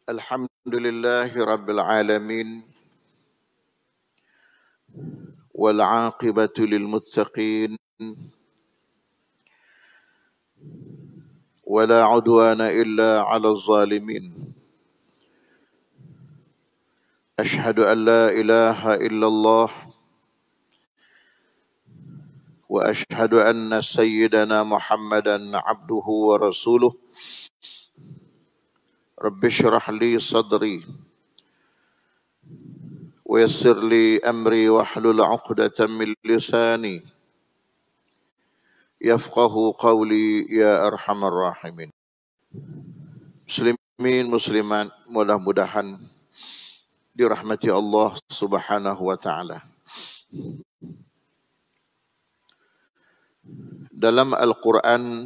Alhamdulillahi Rabbil Alamin wal aqibatu lil muttaqin wala udwana illa ala zalimin. Ashhadu an la ilaha illallah wa ashhadu anna sayyidana Muhammadan abduhu wa rasuluh. Rabbi shrah li sadri wa yassir li amri wahlul 'uqdatam min lisani yafqahu qawli ya arhamar rahimin. Muslimin muslimat, mudah-mudahan dirahmati Allah Subhanahu wa taala. Dalam Al-Quran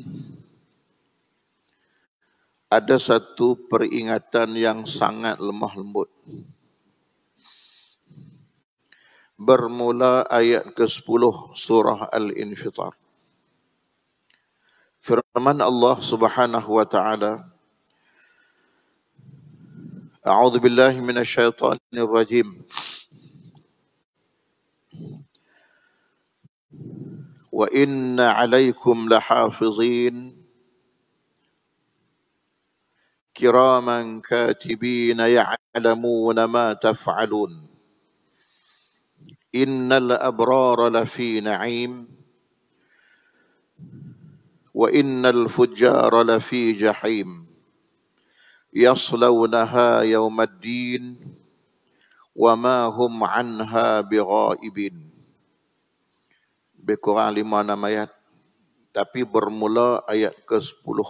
ada satu peringatan yang sangat lemah lembut. Bermula ayat ke-10 surah Al-Infitar. Firman Allah Subhanahu wa taala, A'udzu billahi minasyaitonir rajim. Wa inna 'alaikum lahafizin kiraman katibina ya'lamuna ma taf'alun. Innal abrara lafi na'im wa innal fujjara lafi jahim. Yaslawnaha yawmaddin wa ma hum 'anha bighaibin. Berkurang 5-6 ayat, tapi bermula ayat ke-10.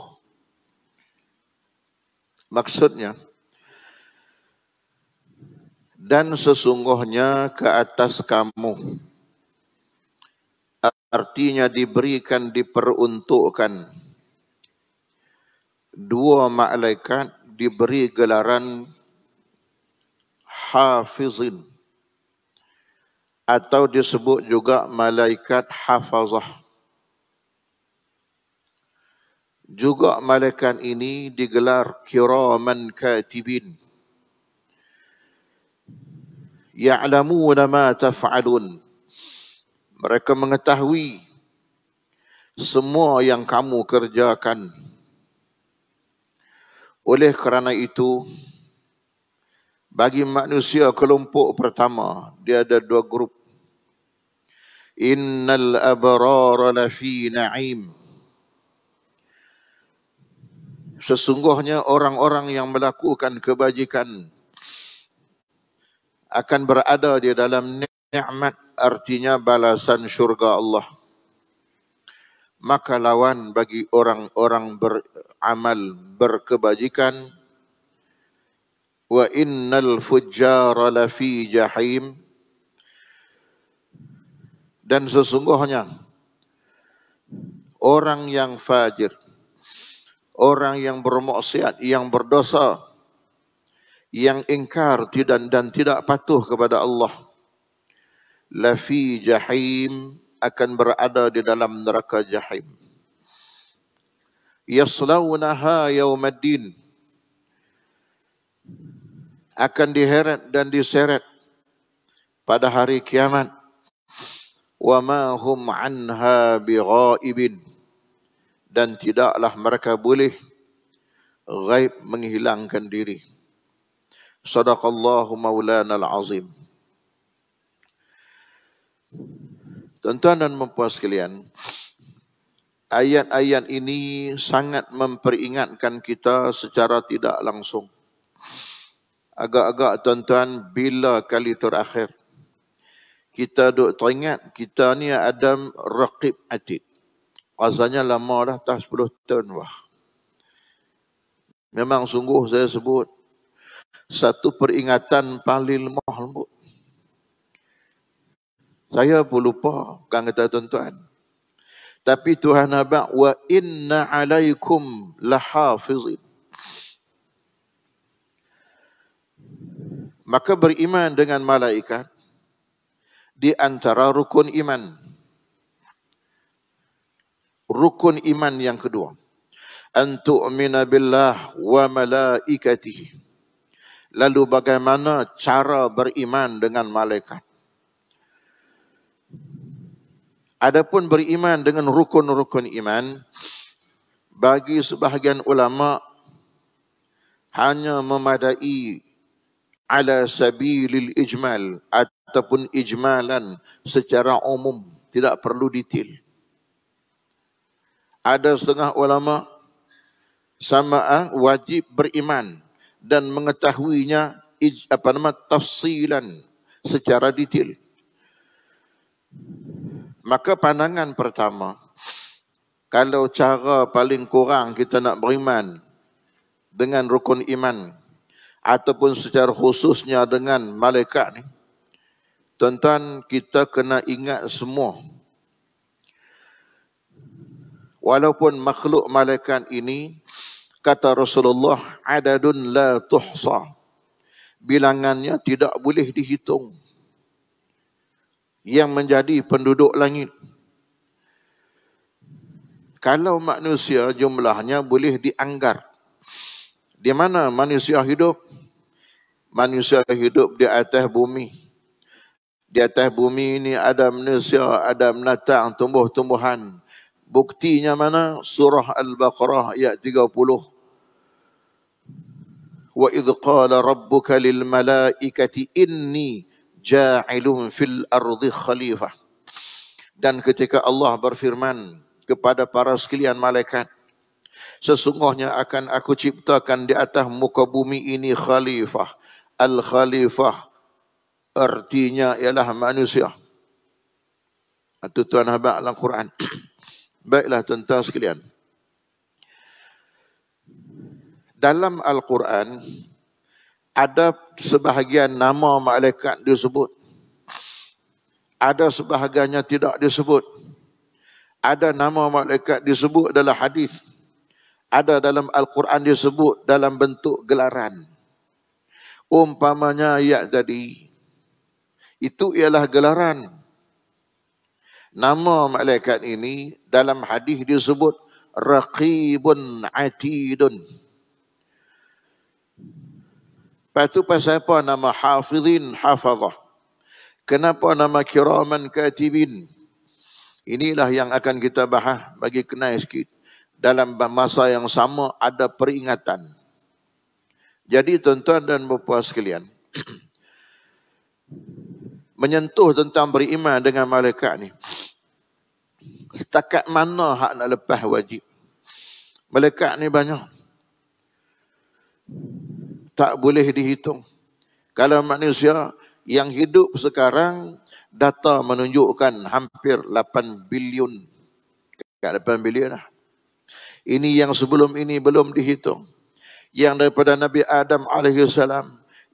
Maksudnya, dan sesungguhnya ke atas kamu, artinya diberikan, diperuntukkan, dua malaikat diberi gelaran hafizin, atau disebut juga malaikat hafazah. Juga malaikat ini digelar kiraman katibin. Ya'lamuna ma taf'alun. Mereka mengetahui semua yang kamu kerjakan. Oleh kerana itu, bagi manusia kelompok pertama, dia ada dua grup. Innal abrara lafi na'im. Sesungguhnya orang-orang yang melakukan kebajikan akan berada di dalam nikmat, artinya balasan syurga Allah. Maka lawan bagi orang-orang beramal berkebajikan, wa innal fujjara lafi jahim. Dan sesungguhnya orang yang fajir, orang yang bermaksiat, yang berdosa, yang ingkar dan tidak patuh kepada Allah, lafi jahim, akan berada di dalam neraka jahim. Yaslawnaha yawmaddin, akan diheret dan diseret pada hari kiamat. Wa ma hum anha bighaibin, dan tidaklah mereka boleh ghaib, menghilangkan diri. Sadaqallahu maulana al-azim. Tuan-tuan dan puan sekalian, ayat-ayat ini sangat memperingatkan kita secara tidak langsung. Agak-agak tuan-tuan, bila kali terakhir kita duk teringat kita ni Adam Raqib Atid? Rasanya lama dah, tak 10 tahun wah. Memang sungguh saya sebut satu peringatan paling lemah lembut. Saya pun lupa, bukan kata tuan-tuan. Tapi Tuhan abang, wa inna alaikum lahafizin. Maka beriman dengan malaikat di antara rukun iman. Rukun iman yang kedua, an tu'mina billah wa malaikatihi. Lalu bagaimana cara beriman dengan malaikat? Adapun beriman dengan rukun-rukun iman, bagi sebahagian ulama hanya memadai ala sabilil ijmal ataupun ijmalan secara umum, tidak perlu detail. Ada setengah ulama samaan wajib beriman dan mengetahuinya tafsilan secara detail. Maka pandangan pertama, kalau cara paling kurang kita nak beriman dengan rukun iman ataupun secara khususnya dengan malaikat ni, tuan-tuan, kita kena ingat semua, walaupun makhluk malaikat ini, kata Rasulullah, adadun la tuhsa, bilangannya tidak boleh dihitung, yang menjadi penduduk langit. Kalau manusia jumlahnya boleh dianggar. Di mana manusia hidup? Manusia hidup di atas bumi. Di atas bumi ini ada manusia, ada binatang, tumbuh-tumbuhan. Buktinya mana? Surah Al-Baqarah ayat 30. Wa idh qala rabbuka lil malaikati inni ja'ilun fil ardi khalifah. Dan ketika Allah berfirman kepada para sekalian malaikat, sesungguhnya akan aku ciptakan di atas muka bumi ini khalifah. Al-khalifah artinya ialah manusia. Itu tuan habaq dalam Quran. Baiklah tuan-tuan sekalian, dalam Al-Quran ada sebahagian nama malaikat disebut, ada sebahagiannya tidak disebut. Ada nama malaikat disebut dalam hadis, ada dalam Al-Quran disebut dalam bentuk gelaran. Umpamanya ayat tadi, itu ialah gelaran. Nama malaikat ini dalam hadis disebut Raqibun Atidun. Lepas tu pasal apa nama Hafizin Hafazah? Kenapa nama Kiraman Katibin? Inilah yang akan kita bahas bagi kenal sikit. Dalam masa yang sama ada peringatan. Jadi tuan-tuan dan puan-puan sekalian, menyentuh tentang beriman dengan malaikat ni, setakat mana hak nak lepas wajib? Malaikat ni banyak, tak boleh dihitung. Kalau manusia yang hidup sekarang, data menunjukkan hampir 8 bilion. Kat 8 bilion lah. Ini yang sebelum ini belum dihitung. Yang daripada Nabi Adam AS,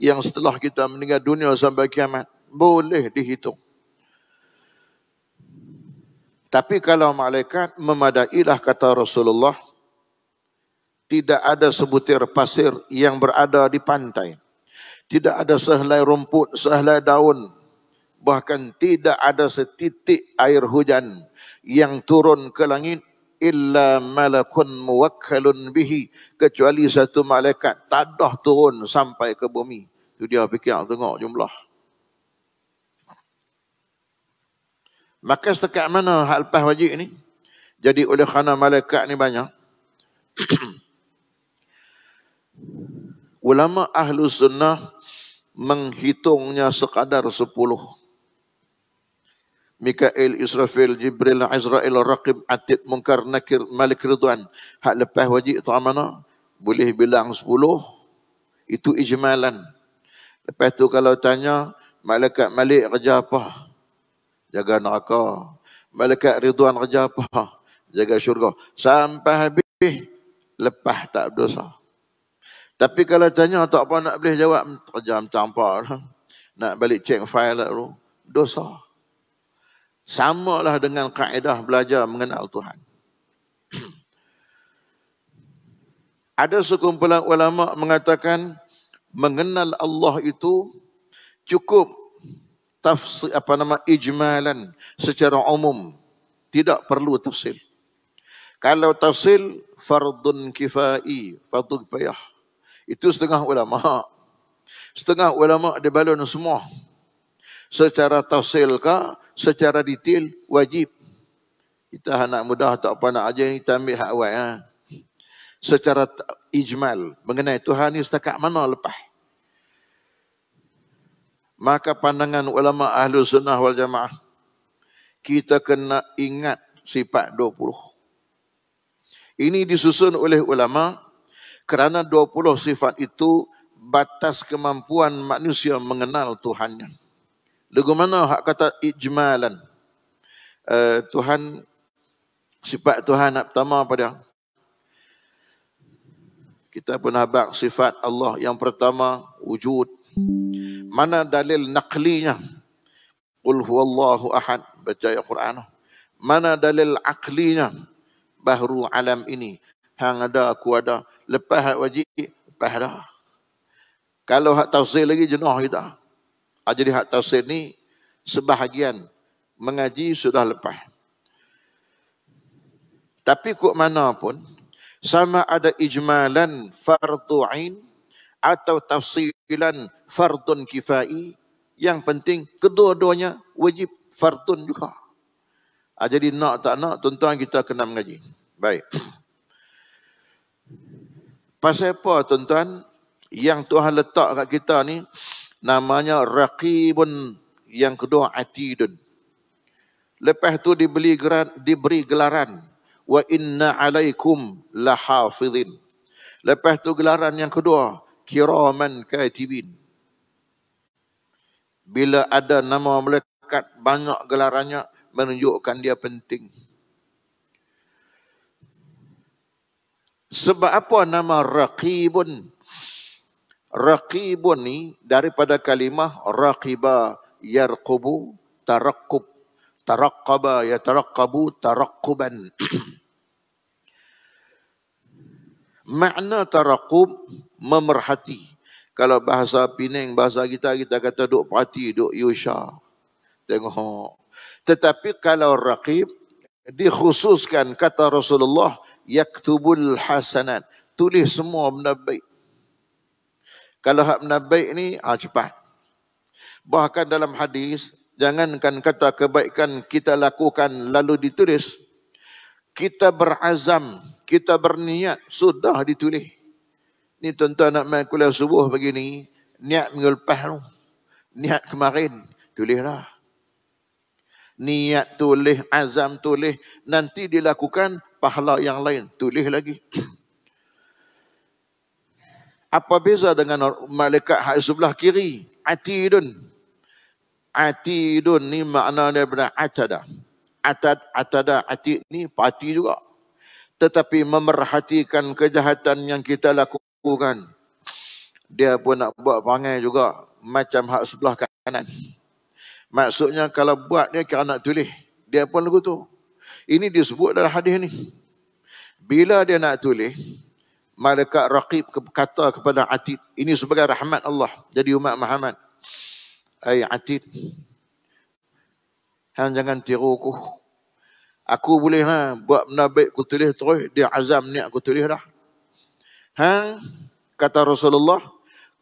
yang setelah kita meninggal dunia sampai kiamat, boleh dihitung. Tapi kalau malaikat, memadailah kata Rasulullah, tidak ada sebutir pasir yang berada di pantai. Tidak ada sehelai rumput, sehelai daun. Bahkan tidak ada setitik air hujan yang turun ke langit illa malakun muwakkalun bihi, kecuali satu malaikat tadah turun sampai ke bumi. Itu dia fikir tengok jumlah. Maka setakat mana hal lepas wajib ni? Jadi oleh kerana malaikat ni banyak, ulama ahlu sunnah menghitungnya sekadar 10. Mikail, Israfil, Jibril, Azrail, Raqib, Atid, Munkar, Nakir, Malik, Ridwan. Hak lepas wajib tak mana? Boleh bilang 10. Itu ijmalan. Lepas tu kalau tanya, malaikat Malik kerja apa? Jaga neraka. Malaikat Ridwan kerja apa? Jaga syurga. Sampai habis, lepas tak berdosa. Tapi kalau tanya tak apa nak boleh jawab, kerja macam apa lah. Nak balik cek file lah tu, dosa. Sama lah dengan kaedah belajar mengenal Tuhan. Ada sekumpulan ulama mengatakan mengenal Allah itu Cukup tafsir ijmalan secara umum, tidak perlu tafsil. Kalau tafsil fardun kifai, fardu kifayah. Itu setengah ulama. Setengah ulama dia balun semua. Secara tafsil kah, secara detail wajib. Kita anak muda tak apa nak ajar ni, kita ambil hak awal. Secara ijmal mengenai Tuhan ni setakat mana lepas. Maka pandangan ulama ahlu sunnah wal jamaah, kita kena ingat sifat 20. Ini disusun oleh ulama kerana 20 sifat itu batas kemampuan manusia mengenal Tuhannya. Lagu mana hak kata ijmalan? Tuhan, sifat Tuhan nak pertama apa dia? Kita pernah bak sifat Allah yang pertama wujud. Mana dalil naqlinya? Qul huwallahu ahad, baca ayat Quran. Mana dalil aqlinya? Bahru alam ini, hang ada aku ada, lepas hak wajib, lepas dah. Kalau hak tafsir lagi jenuh kita. Jadi hak tafsir ni sebahagian mengaji sudah lepas. Tapi kok mana pun, sama ada ijmalan fardu ain atau tafsilan fardun kifai, yang penting kedua-duanya wajib fardun juga. Jadi nak tak nak, tuan-tuan kita kena mengaji. Baik. Pasal apa tuan-tuan? Yang Tuhan letak kat kita ni namanya raqibun, yang kedua atidun. Lepas tu diberi gelaran wa inna alaikum lahafizin. Lepas tu gelaran yang kedua kiraman katibin. Bila ada nama malaikat banyak gelarannya, menunjukkan dia penting. Sebab apa nama raqibun? Raqibun ni daripada kalimah raqiba yarqubu taraqqub. Taraqqaba yataraqqabu tarakkuban. Makna taraqqub memerhati. Kalau bahasa Penang, bahasa kita kata duk perhati, duk yusha. Tengok. Tetapi kalau raqib, dikhususkan kata Rasulullah, yaktubul hasanat, tulis semua benda baik. Kalau hak benda baik ni, cepat. Bahkan dalam hadis, jangankan kata kebaikan kita lakukan lalu ditulis, kita berazam, kita berniat, sudah ditulis. Ni tuan-tuan nak main kuliah subuh begini, niat minggu lepas tu, niat kemarin, tulislah. Niat tulis, azam tulis, nanti dilakukan pahala yang lain, tulis lagi. Apa beza dengan malaikat hak sebelah kiri? Atidun. Atidun ni makna daripada atada. Atada, atid ni parti juga. Tetapi memerhatikan kejahatan yang kita lakukan. Dia pun nak buat perangai juga macam hak sebelah kanan. Maksudnya kalau buat dia kira nak tulis, dia pun lagu tu. Ini disebut dalam hadis ni. Bila dia nak tulis, malaikat raqib kata kepada atid, ini sebagai rahmat Allah jadi umat Muhammad. Ai atid, hang jangan tiru aku. Aku boleh buat benda baik aku tulis terus, dia azam niat aku tulis dah. Hang kata Rasulullah,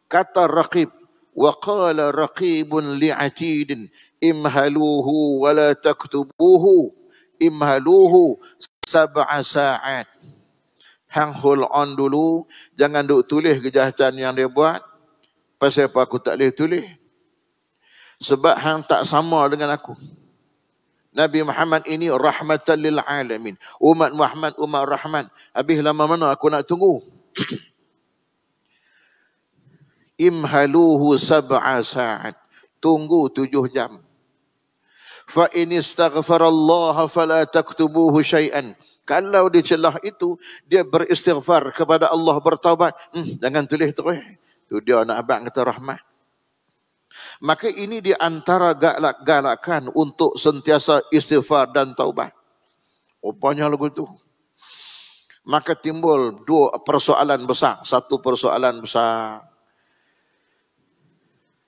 kata raqib, wa qala raqibun li'atidin imhaluhu wa la taktubuhu imhaluhu 7 saat. Hang hold on dulu, jangan duk tulis kejahatan yang dia buat. Pasal apa aku tak boleh tulis? Sebab hang tak sama dengan aku. Nabi Muhammad ini rahmatan lil alamin. Umat Muhammad umat rahmat. Habis lama mana aku nak tunggu? Imhaluhu 7 saat. Tunggu 7 jam. Fa in istaghfarallaha fala taktubuhu syai'an. Kalau dia celah itu, dia beristighfar kepada Allah, bertaubat, jangan tulis terus. Tu dia nak abang kata rahmat. Maka ini di antara galak-galakan untuk sentiasa istighfar dan taubat. Rupanya lagu tu. Maka timbul 2 persoalan besar. Satu persoalan besar.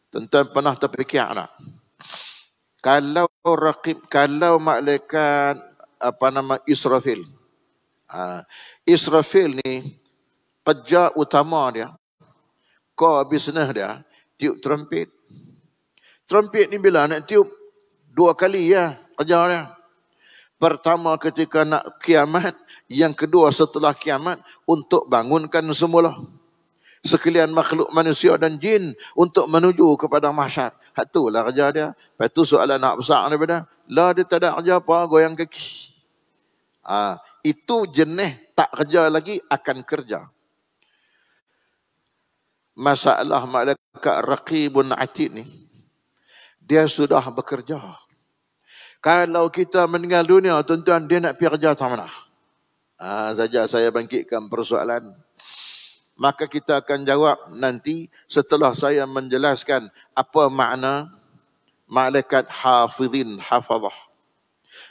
Tuan-tuan pernah terfikir tak? Kalau raqib, kalau malaikat Israfil. Israfil ni kerja utama dia, core business dia, tiup trumpet. Trumpet ni bila nak tiup? 2 kali ya kerja dia. Pertama ketika nak kiamat, yang kedua setelah kiamat untuk bangunkan semula sekalian makhluk manusia dan jin untuk menuju kepada mahsyar. Hak itulah kerja dia. Lepas tu soalan nak besar daripada, lah dia tak ada kerja apa, goyang kaki. Itu jenis tak kerja lagi akan kerja. Masalah malaikat raqibun atid ni, dia sudah bekerja. Kalau kita meninggal dunia, tuan-tuan, dia nak pergi kerja tak mana? Saja saya bangkitkan persoalan. Maka kita akan jawab nanti setelah saya menjelaskan apa makna malaikat hafizin, hafazah.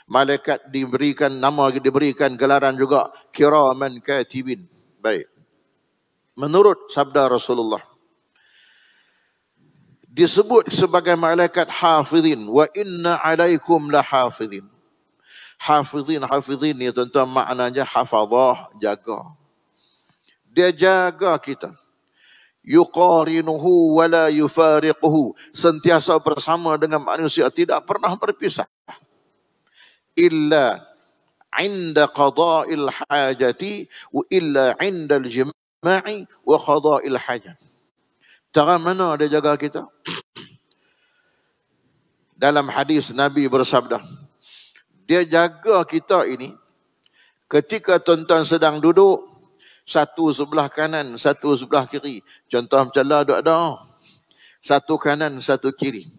Malaikat diberikan nama, diberikan gelaran juga kiraman katibin. Baik. Menurut sabda Rasulullah, disebut sebagai malaikat hafizin. Wa inna alaikum la hafizin. Hafizin ni tuan-tuan maknanya hafazah, jaga. Dia jaga kita. Yuqarinuhu wa la yufariquhu. Sentiasa bersama dengan manusia, tidak pernah berpisah. Illa inda qada'il hajati wa illa inda al-jima'i wa qada'il hajat. Cara mana dia jaga kita? Dalam hadis Nabi bersabda, dia jaga kita ini ketika tuan-tuan sedang duduk, satu sebelah kanan, satu sebelah kiri. Contoh macam lah ada. Satu kanan, satu kiri.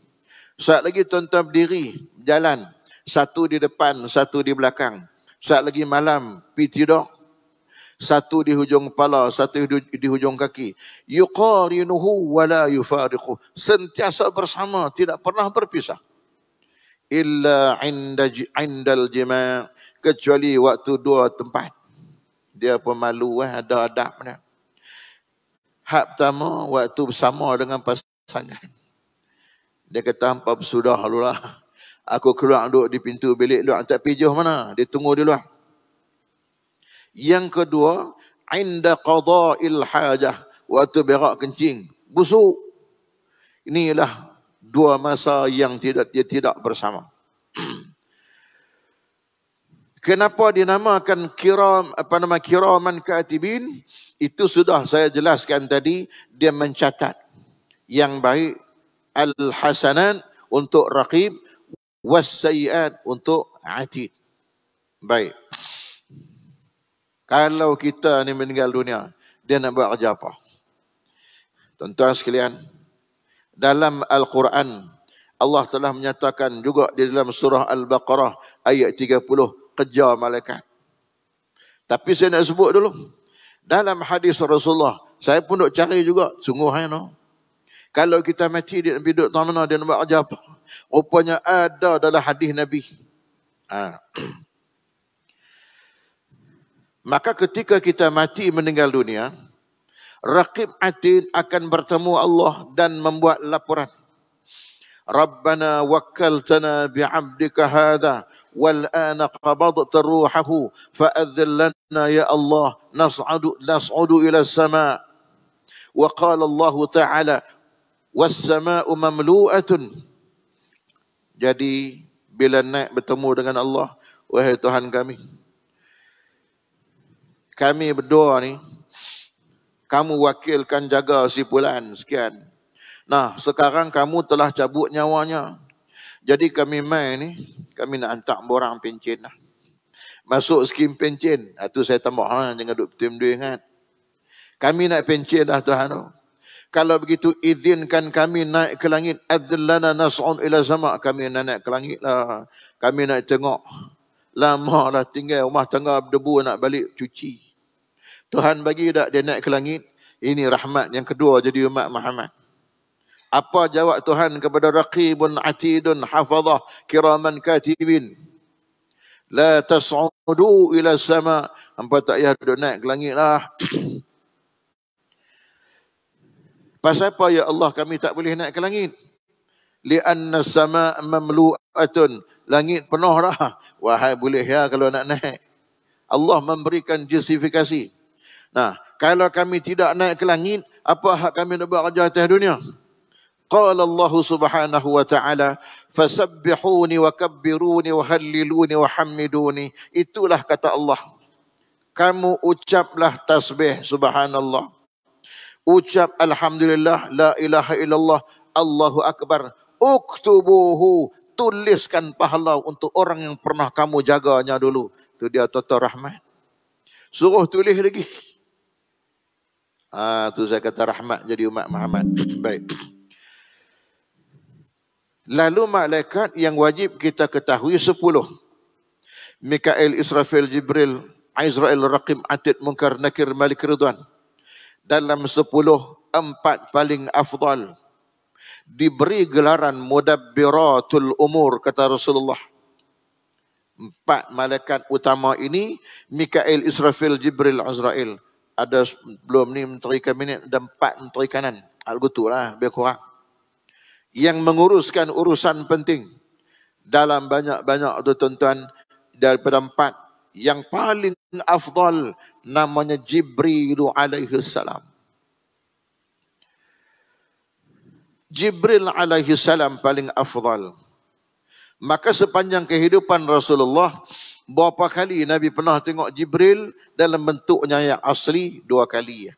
Saat lagi tuan-tuan berdiri, jalan. Satu di depan, satu di belakang. Saat lagi malam, pergi tidur. Satu di hujung kepala, satu di hujung kaki. Yuqarinuhu wa la yufariquhu. Sentiasa bersama, tidak pernah berpisah. Illa indal jima'. Kecuali waktu 2 tempat. Dia pemalu, ada adab dia. Hak pertama, waktu bersama dengan pasangan. Dia kata, hampa bersudah dulu lah. Aku keluar duduk di pintu bilik luar. Tak pijuh mana? Dia tunggu di luar. Yang kedua, inda qada'il hajah. Waktu berak kencing. Busuk. Inilah 2 masa yang dia tidak bersama. Kenapa dinamakan kiraman katibin? Itu sudah saya jelaskan tadi. Dia mencatat yang baik, al-hasanat untuk raqib, was-sayyi'at untuk atid. Baik. Kalau kita ni meninggal dunia, dia nak buat kerja apa? Tuan-tuan sekalian, dalam Al-Quran, Allah telah menyatakan juga di dalam surah Al-Baqarah ayat 30, kerja malaikat. Tapi saya nak sebut dulu. Dalam hadis Rasulullah, saya pun duk cari juga. Sungguh no. Kalau kita mati, dia nak duduk tak mana, dia nak buat kerja apa? Rupanya ada dalam hadis Nabi. Maka ketika kita mati meninggal dunia, Raqib Atid akan bertemu Allah dan membuat laporan. Rabbana wakkaltana bi'abdika hadha والآن قبضت روحه فأذن لنا يا الله نصعد إلى السماء وقال الله تعالى والسماء مملوءة. Jadi bila naik bertemu dengan Allah, wahai Tuhan kami berdua ni, kamu wakilkan jaga si fulan sekian. Nah, sekarang kamu telah cabut nyawanya. Jadi kami main ni, kami nak hantar borang pencen lah. Masuk skim pencen. Itu saya tambah, jangan duduk betul-betul ingat. Kami nak pencen lah Tuhan. Kalau begitu, izinkan kami naik ke langit. Adzallana nas'un ila sama'. Kami nak naik ke langit lah. Kami nak tengok. Lama lah tinggal rumah tangga berdebu, nak balik cuci. Tuhan bagi tak dia naik ke langit? Ini rahmat yang kedua jadi umat Muhammad. Apa jawab Tuhan kepada raqibun atidun hafazah kiraman katibin? La tas'udu ila sama'. Hampa tak payah duduk naik ke langit lah. Pasal apa ya Allah kami tak boleh naik ke langit? Li'anna as-sama' mamlu'atun. Langit penuh dah. Wahai boleh ya kalau nak naik. Allah memberikan justifikasi. Nah, kalau kami tidak naik ke langit, apa hak kami nak buat kerja atas dunia? Qala Allah subhanahu wa ta'ala, fasabbihuni wa kabbiruni wa halliluni wa hammiduni. Itulah kata Allah. Kamu ucaplah tasbih subhanallah. Ucap alhamdulillah, la ilaha illallah, Allahu akbar. Uktubuhu, tuliskan pahala untuk orang yang pernah kamu jaganya dulu. Itu dia Tata Rahmat. Suruh tulis lagi. Tu saya kata rahmat jadi umat Muhammad. Baik. Lalu malaikat yang wajib kita ketahui 10. Mikail, Israfil, Jibril, Azrail, Raqib, Atid, Munkar, Nakir, Malik, Ridwan. Dalam 10, 4 paling afdal. Diberi gelaran mudabbiratul umur, kata Rasulullah. 4 malaikat utama ini, Mikail, Israfil, Jibril, Azrail. Ada belum ni menteri kabinet, ada 4 menteri kanan. Al-Gutu lah, biar kurang. Yang menguruskan urusan penting. Dalam banyak-banyak tu tuan-tuan, daripada 4, yang paling afdal namanya Jibril alaihi salam. Jibril alaihi salam paling afdal. Maka sepanjang kehidupan Rasulullah, berapa kali Nabi pernah tengok Jibril dalam bentuknya yang asli? 2 kali.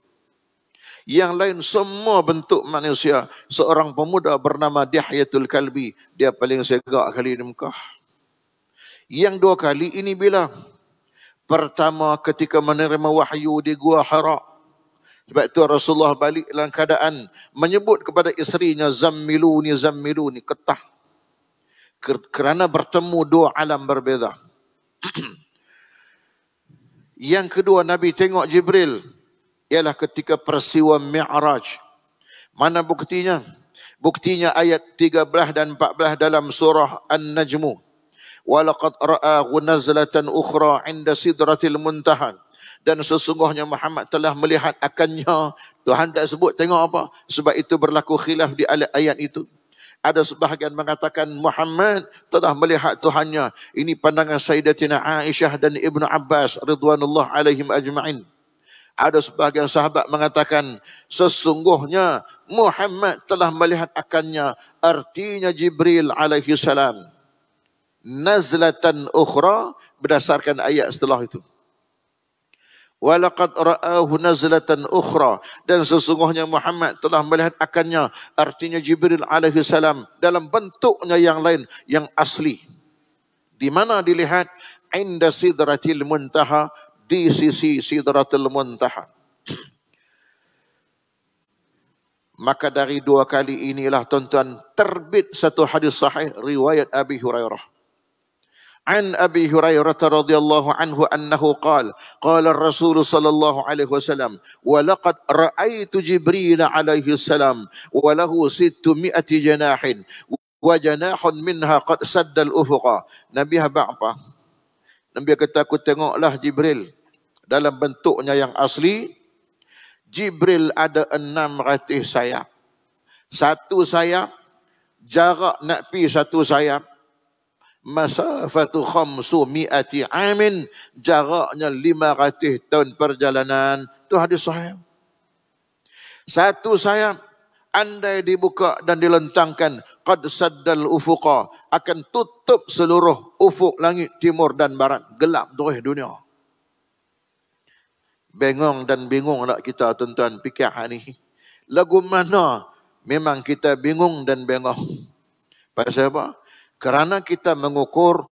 Yang lain semua bentuk manusia. Seorang pemuda bernama Dihyatul Kalbi, dia paling segak kali di Mekah. Yang 2 kali ini bila? Pertama ketika menerima wahyu di Gua Hira. Sebab itu Rasulullah balik dalam keadaan menyebut kepada isterinya, Zammiluni, Zammiluni, ketah. Kerana bertemu 2 alam berbeza. Yang kedua Nabi tengok Jibril ialah ketika peristiwa Mi'raj. Mana buktinya? Buktinya ayat 13 dan 14 dalam surah An-Najmu. Walaqad ra'ahu nazlatan ukhra 'inda sidratil muntaha. Dan sesungguhnya Muhammad telah melihat akannya. Tuhan tak sebut tengok apa? Sebab itu berlaku khilaf di ayat itu. Ada sebahagian mengatakan Muhammad telah melihat Tuhannya. Ini pandangan Sayyidatina Aisyah dan Ibnu Abbas ridwanullah alaihim ajma'in. Ada sebahagian sahabat mengatakan sesungguhnya Muhammad telah melihat akannya. Artinya Jibril alaihi salam. Nazlatan ukhra berdasarkan ayat setelah itu. Walaqad ra'ahu nazlatan ukhra, dan sesungguhnya Muhammad telah melihat akannya, artinya Jibril alaihi salam dalam bentuknya yang lain, yang asli. Di mana dilihat? Inda sidratil muntaha, di sisi sidratul muntaha. Maka dari 2 kali inilah tuan-tuan terbit satu hadis sahih riwayat Abi Hurairah. An Abi Hurairah radhiyallahu anhu annahu qala qala Rasul sallallahu alaihi wasallam wa laqad ra'aitu Jibril alaihi salam wa lahu 600 janahin wa janahun minha qad sadda al-ufuqa. Nabi apa? Nabi kata aku tengoklah Jibril dalam bentuknya yang asli. Jibril ada 600 sayap. Satu sayap jarak nak pi satu sayap masafatu 500 amin, jaraknya 500 tahun perjalanan. Itu hadis sahih. Satu sayap andai dibuka dan dilentangkan, qad saddal ufuqa, akan tutup seluruh ufuk langit timur dan barat, gelap terus dunia. Bingung dan bingung nak kita tuan-tuan fikir ni. Lagu mana? Memang kita bingung dan bingung. Pasal apa? Kerana kita mengukur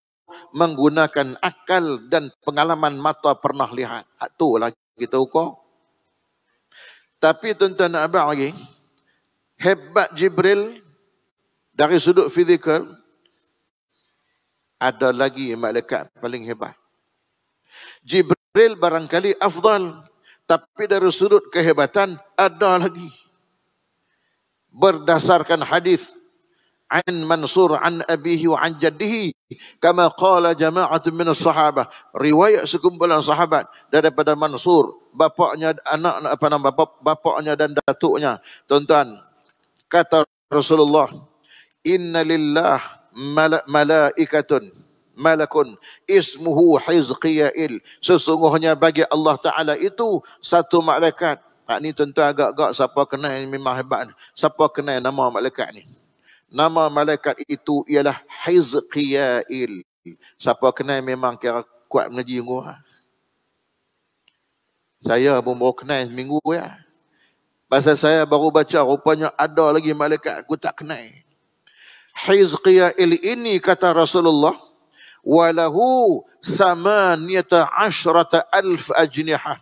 menggunakan akal dan pengalaman mata pernah lihat. Itulah kita ukur. Tapi tuan-tuan nak abang lagi, hebat Jibril dari sudut fizikal, ada lagi malaikat paling hebat. Jibril barangkali afdal, tapi dari sudut kehebatan ada lagi. Berdasarkan hadis an Mansur an abihi wa an jaddihi kama qala jama'atun min as-sahabah. Riwayat sekumpulan sahabat daripada Mansur, bapaknya, anak apa nama bapaknya dan datuknya. Tuan-tuan, kata Rasulullah, inna lillah malaikatun malakun ismuhu Hizqiyail. Sesungguhnya bagi Allah Ta'ala itu satu malaikat. Ni tuan-tuan agak-agak siapa kenal ini memang hebat. Siapa kenal nama malaikat ni? Nama malaikat itu ialah Hizqiyail. Siapa kenal memang kira kuat mengaji sungguh. Saya pun baru kenal seminggu ya. Pasal saya baru baca, rupanya ada lagi malaikat aku tak kenal. Hizqiyail ini kata Rasulullah, walahu 18,000 ajnihah.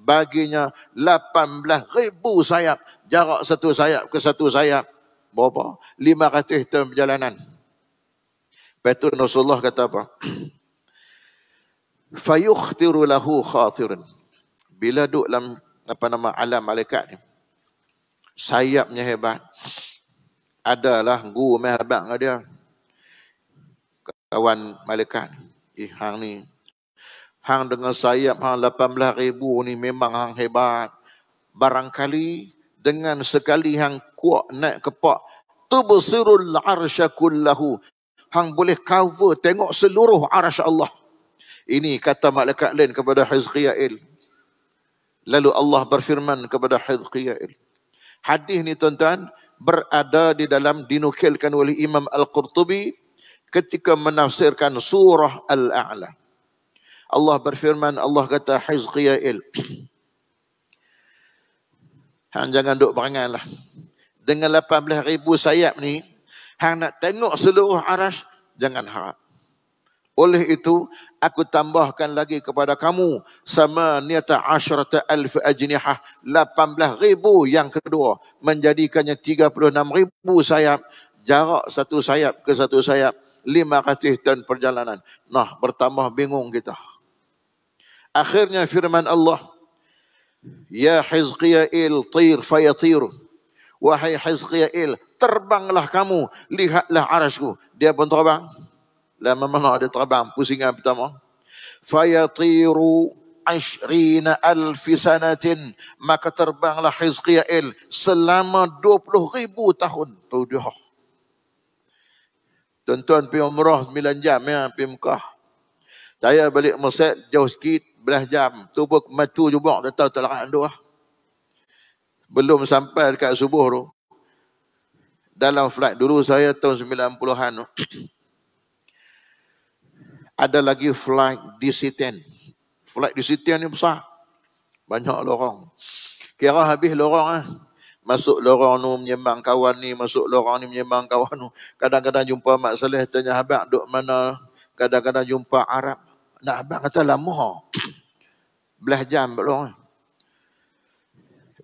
Baginya 18,000 sayap. Jarak satu sayap ke satu sayap berapa? 500 tahun perjalanan. Lepas tu Rasulullah kata apa? Fayukhtiru lahu khatirun. Bila duduk dalam alam malaikat ni, sayapnya hebat. Adalah guru mai hebat dengan dia. Kawan malaikat ni. Hang ni. Hang dengan sayap hang 18,000 ni memang hang hebat. Barangkali dengan sekali hang kuat naik kepak, tubsirul arsya kullahu. Hang boleh cover, tengok seluruh arsy Allah. Ini kata malaikat lain kepada Hizqiyail. Lalu Allah berfirman kepada Hizqiyail. Hadis ni tuan-tuan berada di dalam, dinukilkan oleh Imam Al-Qurtubi ketika menafsirkan surah Al-A'la. Allah berfirman, Allah kata Hizqiyail, hang jangan duk berangan lah. Dengan 18,000 sayap ni, hang nak tengok seluruh aras, jangan harap. Oleh itu, aku tambahkan lagi kepada kamu sama niyata 10,000 ajnihah, 18,000 yang kedua, menjadikannya 36,000 sayap. Jarak satu sayap ke satu sayap, 500 tahun perjalanan. Nah, bertambah bingung kita. Akhirnya firman Allah, ya Hizqiyail tir fayatir. Wahai Hizqiyail, terbanglah kamu, lihatlah arasku. Dia pun terbang. Lama mana dia terbang, pusingan pertama. Fayatiru 20,000 sanatin. Maka terbanglah Hizqiyail selama 20,000 tahun. Tu dia. Tuan-tuan pergi umrah 9 jam ya, pergi Mekah. Saya balik Mesir jauh sikit, 11 jam. Tu pun matu jubak, dia tahu telakan tu lah. Belum sampai dekat subuh tu. Dalam flight dulu saya tahun 90-an tu. Ada lagi flight DC-10. Flight DC-10 ni besar. Banyak lorong. Kira habis lorong lah. Masuk lorong tu menyembang kawan ni, masuk lorong ni menyembang kawan tu. Kadang-kadang jumpa Mak Saleh tanya, abang duduk mana? Kadang-kadang jumpa Arab. Nak abang kata lama. 11 jam belum.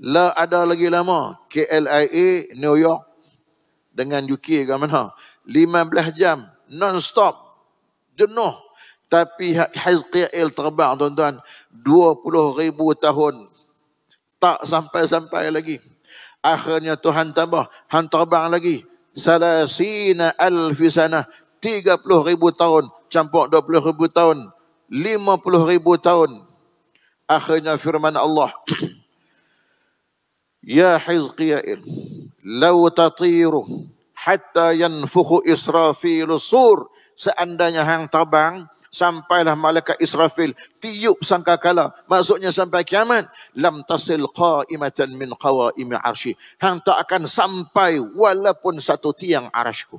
Lah ada lagi lama. KLIA, New York dengan UK ke mana? 15 jam. Non-stop. Jenuh. Tapi Hizqiyail terbang tuan-tuan. 20,000 tahun. Tak sampai-sampai lagi. Akhirnya Tuhan tambah. Han terbang lagi. 30,000 sana. 30,000 tahun. Campur 20,000 tahun. 50,000 tahun. Akhirnya firman Allah. Ya Hizqiyail. Lau tatiru. Hatta yanfukhu Israfil sur. Seandainya hang terbang. Sampailah malaikat Israfil tiup sangkakala, maksudnya sampai kiamat, lam tasil qa'imatan min qawa'imi arsy. Hang tak akan sampai walaupun satu tiang arasku.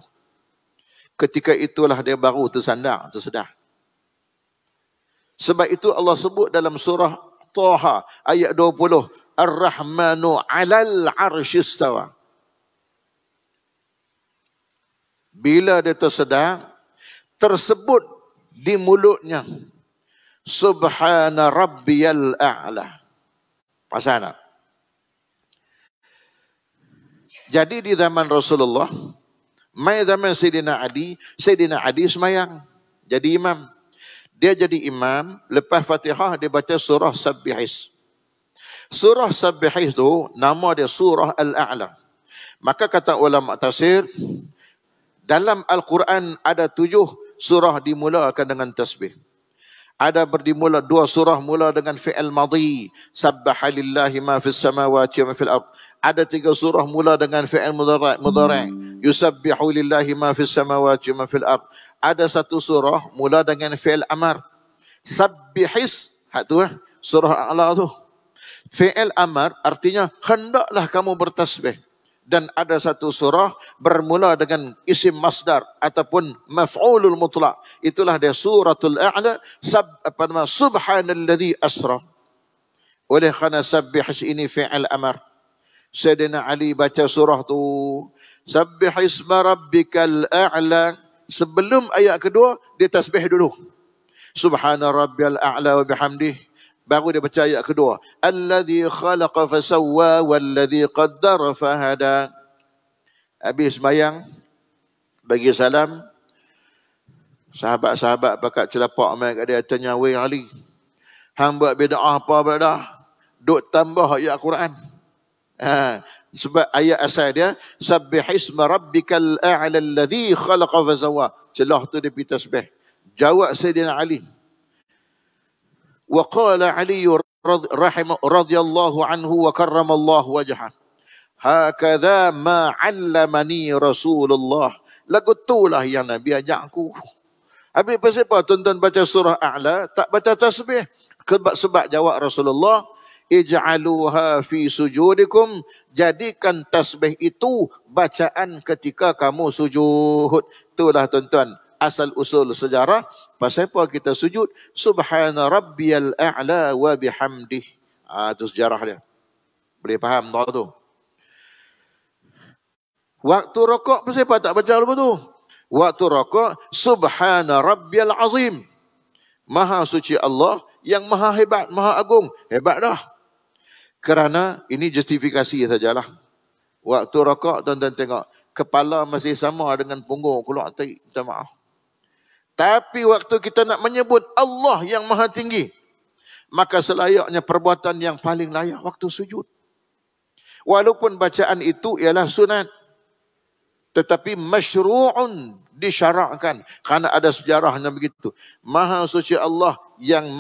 Ketika itulah dia baru tersedar. Sebab itu Allah sebut dalam surah Taha ayat 20, Ar-Rahmanu 'alal 'arsy istawa. Bila dia tersedar, tersebut di mulutnya, Subhana Rabbiyal A'la. Pasal tak? Jadi di zaman Rasulullah, mai zaman Sayyidina Ali semayang. Jadi imam. Dia jadi imam, lepas Fatihah dia baca surah Sabbihis. Surah Sabbihis tu nama dia surah Al-A'la. Maka kata ulama tafsir, Dalam Al-Quran ada 7 surah dimulakan dengan tasbih. Ada berdimula 2 surah mula dengan fi'il madhi. Sabbaha lillahi ma fis samawati wa ma fil ard. Ada 3 surah mula dengan fi'il mudhari'. Yusabbihu lillahi ma fis samawati wa ma fil ard. Ada 1 surah mula dengan fi'il amar. Sabbihis, hak tu surah A'la tu. Fi'il amar artinya hendaklah kamu bertasbih. Dan ada 1 surah bermula dengan isim masdar ataupun maf'ulul mutlaq. Itulah dia suratul A'la, subhanalladzi asra. Oleh kerana sabbih ini fi'il amar. Sayyidina Ali baca surah tu, sabbih isma rabbikal a'la. Sebelum ayat kedua dia tasbih dulu. Subhana rabbiyal a'la wa bihamdihi. Baru dia baca ayat kedua. Alladhi khalaqa fasawwa walladhi qaddara fahada. Habis sembahyang, bagi salam. Sahabat-sahabat pakat celapak mai kat dia, tanya, "Wei Ali, hang buat bid'ah apa pula dah? Duk tambah ayat Quran." Sebab ayat asal dia, sabbih isma rabbikal a'la alladhi khalaqa fasawwa. Celah tu dia pergi tasbih. Jawab Sayyidina Ali. وقال علي رضي الله عنه وكرم الله وجهه هكذا ما علمني رسول الله. Lagu itulah yang Nabi ajak aku. Habis pasal apa tuan-tuan baca surah A'la tak baca tasbih? Sebab jawab Rasulullah, ij'aluha fi sujudikum, jadikan tasbih itu bacaan ketika kamu sujud. Itulah tuan-tuan asal usul sejarah pasal apa kita sujud. Subhana rabbiyal a'la wa bihamdih. Itu sejarah dia. Boleh faham tak tu? Waktu rokok pasal apa tak baca lepas tu? Waktu rokok subhana rabbiyal azim. Maha suci Allah yang maha hebat, maha agung. Hebat dah. Kerana ini justifikasi sajalah. Waktu rokok tuan-tuan tengok, kepala masih sama dengan punggung keluar tahi. Minta maaf. Tapi waktu kita nak menyebut Allah yang maha tinggi, maka selayaknya perbuatan yang paling layak waktu sujud. Walaupun bacaan itu ialah sunat, tetapi masyru'un, disyarakkan. Kerana ada sejarahnya begitu. Maha suci Allah yang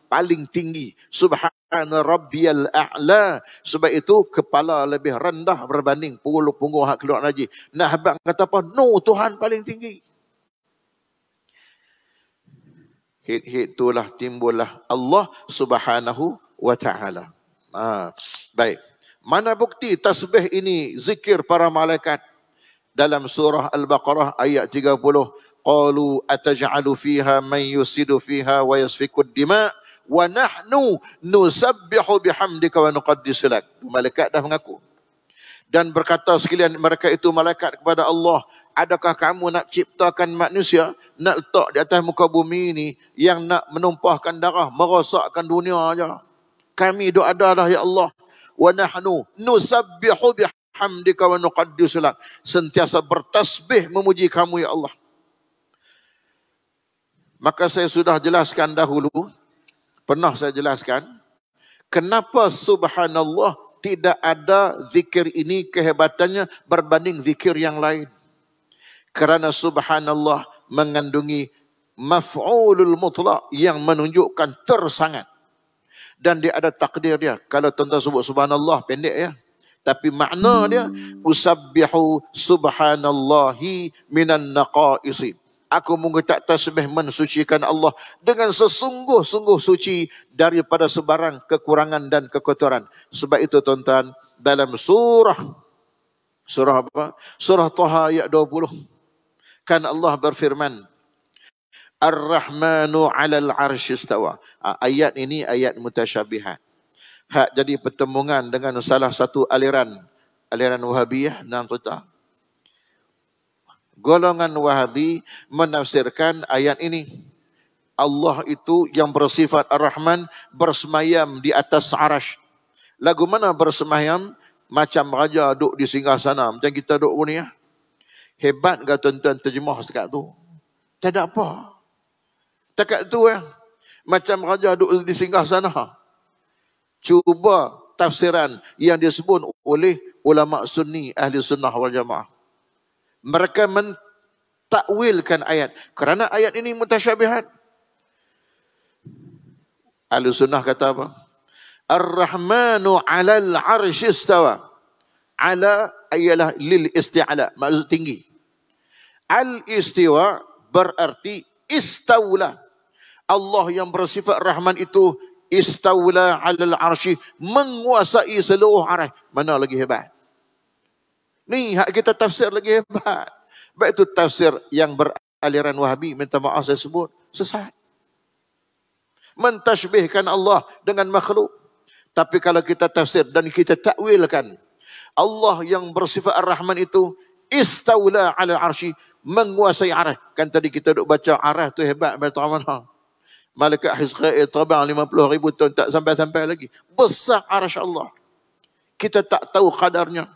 paling tinggi. Subhana rabbiyal a'la. Sebab itu kepala lebih rendah berbanding punggung hak keluar lagi. Nak habaq kata apa? No, Tuhan paling tinggi. Itulah timbullah Allah subhanahu wa ta'ala. Baik. Mana bukti tasbih ini zikir para malaikat? Dalam surah Al-Baqarah ayat 30. Qalu ataj'alu fiha man yusidu fiha wa yasfiku ad-dima' wa nahnu nusabbihu bihamdika wa nuqaddisu lak. Malaikat dah mengaku. Dan berkata sekalian mereka itu malaikat kepada Allah, adakah kamu nak ciptakan manusia, nak letak di atas muka bumi ini yang nak menumpahkan darah, merosakkan dunia aja? Kami doa dah ya Allah. Wa nahnu nusabbihu bihamdika wa nuqaddisu lak. Sentiasa bertasbih memuji kamu ya Allah. Maka saya sudah jelaskan dahulu, pernah saya jelaskan, kenapa subhanallah tidak ada zikir ini kehebatannya berbanding zikir yang lain. Kerana subhanallah mengandungi maf'ulul mutlaq yang menunjukkan tersangat. Dan dia ada takdir dia. Kalau tuan-tuan sebut subhanallah pendek ya. Tapi makna dia usabbihu subhanallahi minan naqaisi. Aku mengucap tasbih mensucikan Allah dengan sesungguh-sungguh suci daripada sebarang kekurangan dan kekotoran. Sebab itu tuan-tuan, dalam surah apa? Surah Taha ayat 20. Kan Allah berfirman, Ar-Rahmanu 'alal 'arsy istawa. Ayat ini ayat mutasyabihat. Hak jadi pertemuan dengan salah satu aliran Wahabiyah dan tuta. Golongan Wahabi menafsirkan ayat ini. Allah itu yang bersifat Ar-Rahman bersemayam di atas arash. Lagu mana bersemayam? Macam raja duduk di singgasana. Macam kita duduk ni ya. Hebat ke tuan-tuan terjemah setakat tu? Tak ada apa. Setakat tu ya. Macam raja duduk di singgasana. Cuba tafsiran yang disebut oleh ulama sunni ahli sunnah wal jamaah. Mereka mentakwilkan ayat. Kerana ayat ini mutasyabihat. Ahlussunnah kata apa? Ar-Rahmanu 'alal 'arsy istawa. Ala ayalah lil isti'ala, maksud tinggi. Al-istiwa berarti istaula. Allah yang bersifat Rahman itu istaula 'alal 'arsy, menguasai seluruh arah. Mana lagi hebat? Ni hak kita tafsir lagi hebat. Baik itu tafsir yang beraliran Wahabi, minta maaf saya sebut, sesat. Mentashbihkan Allah dengan makhluk. Tapi kalau kita tafsir dan kita takwilkan, Allah yang bersifat Ar-Rahman itu istaula 'ala al-'arsy, menguasai arah. Kan tadi kita duk baca arah tu hebat betul mana. Malaikat Hizqail terbang 50,000 tahun tak sampai-sampai lagi. Besar arsy Allah. Kita tak tahu kadarnya.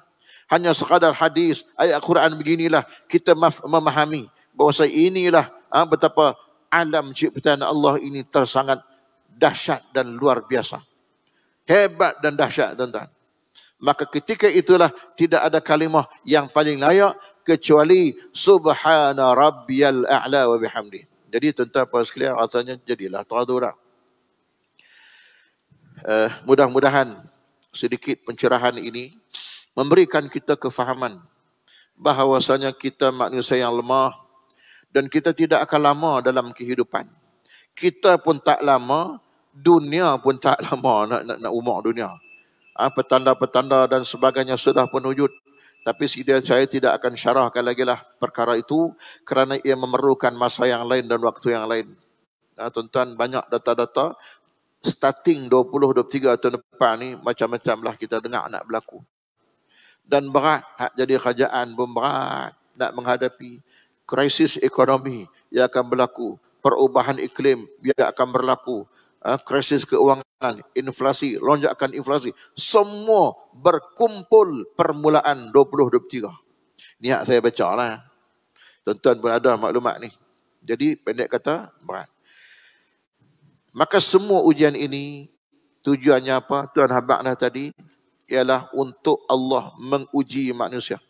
Hanya sekadar hadis, ayat Quran beginilah kita memahami bahawa inilah betapa alam ciptaan Allah ini tersangat dahsyat dan luar biasa. Hebat dan dahsyat, tuan-tuan. Maka ketika itulah tidak ada kalimah yang paling layak kecuali subhana rabbiyal a'la wa bihamdi. Jadi tuan-tuan puan sekalian, artinya jadilah tawadhu'. Mudah-mudahan sedikit pencerahan ini memberikan kita kefahaman bahawasanya kita manusia yang lemah dan kita tidak akan lama dalam kehidupan. Kita pun tak lama, dunia pun tak lama nak umur dunia. Petanda-petanda dan sebagainya sudah pun wujud. Tapi saya tidak akan syarahkan lagi lah perkara itu kerana ia memerlukan masa yang lain dan waktu yang lain. Tuan-tuan, banyak data-data starting 20-23 tahun depan ni macam-macam lah kita dengar nak berlaku. Dan berat, jadi kerajaan pun berat nak menghadapi krisis ekonomi yang akan berlaku, perubahan iklim yang akan berlaku, krisis keuangan, inflasi, lonjakan inflasi, semua berkumpul permulaan 2023. Niat saya baca lah. Tuan-tuan pun ada maklumat ni. Jadi pendek kata, berat. Maka semua ujian ini tujuannya apa? Tuan habaq dah tadi, ialah untuk Allah menguji manusia.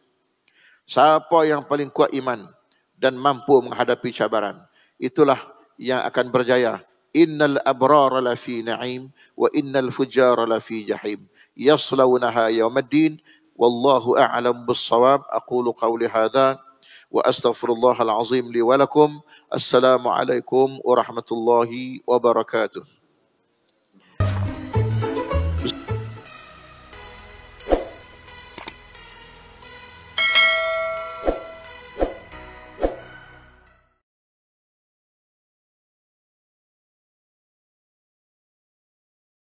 Siapa yang paling kuat iman dan mampu menghadapi cabaran, itulah yang akan berjaya. Innal abrara lafi na'im wa innal fujara lafi jahim yaslawnaha yawmaddin wallahu a'lam bis-shawab. Aqulu qawli hadha wa astaghfirullahal azim li wa lakum. Assalamu alaikum warahmatullahi wabarakatuh.